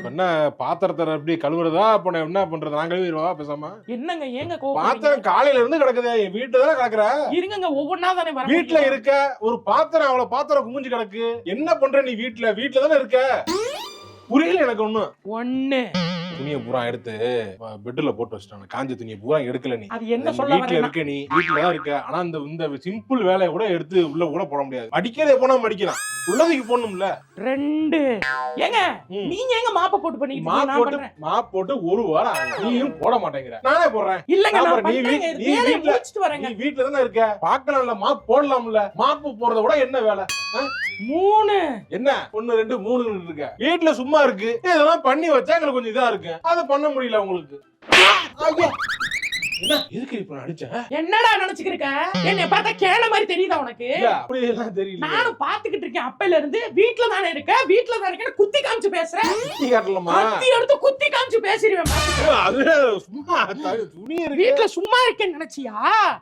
என்ன பாத்திரத்தை எப்படி கழுவுறதா? அப்ப நான் என்ன பண்றது? நான் கழுவிடுவா பேசாம? என்னங்க ஏங்க பாத்திரம் காலையில இருந்து கிடக்குது, என் வீட்டுல தானே கிடக்குற. இருங்க ஒவ்வொன்னா தானே வர வீட்டுல இருக்க ஒரு பாத்திரம், அவ்வளவு பாத்திரம் குமிஞ்சு கிடக்கு. என்ன பண்ற நீ? வீட்டுல தானே இருக்க. புரியல எனக்கு ஒண்ணு. துணியை பூரா எடுத்து பெட்ல போட்டு வச்சிட்டாங்க. காஞ்ச துணியை பூரா எடுக்கல நீ. அது என்ன சொல்ல வீட்டுல இருக்க, நீ வீட்டுல தான் இருக்க. ஆனா இந்த சிம்பிள் வேலையை கூட எடுத்து உள்ள கூட போட முடியாது. அடிக்கிறதே போனா மடிக்கலாம், உள்ளதுக்கு போடணும்ல. 2 ஏங்க நீங்க ஏங்க மாப்ப போட்டு பண்ணீங்க? மாப் போட்டு ஒரு வாரம் ஆகுது, நீயும் போட மாட்டேங்கிற. நானே போடுறேன். இல்லங்க நான் நீ வீட்டுல தானே இருக்க. பாக்கலாம்ல, மாப் போடலாம்ல. மாப்பு போறத விட என்ன வேலை? 3 என்ன 1 2 3 இருக்க. வீட்டுல சும்மா இருக்கு, இதெல்லாம் பண்ணி வச்சா எங்களுக்கு கொஞ்சம் இதா இருக்கு. அதை பண்ண முடியல உங்களுக்கு. என்ன எதுக்கு இப்ப அடிச்ச? என்னடா நினைச்சுக்கிருக்க? என்னைய பார்த்தா கேன மாதிரி தெரியுதா உனக்கு? அப்படி எல்லாம் தெரியல. நானும் பாத்துக்கிட்டு இருக்கேன் அப்பையில இருந்து. வீட்ல தானே இருக்க, வீட்ல தானே இருக்க, குத்தி காமிச்சு பேசுறேன். குத்தி காட்டலாமா? குத்தி எடுத்து குத்தி காமிச்சு பேசிடுவேன். அது சும்மா துணி இருக்கு. வீட்ல சும்மா இருக்கேன்னு நினைச்சியா?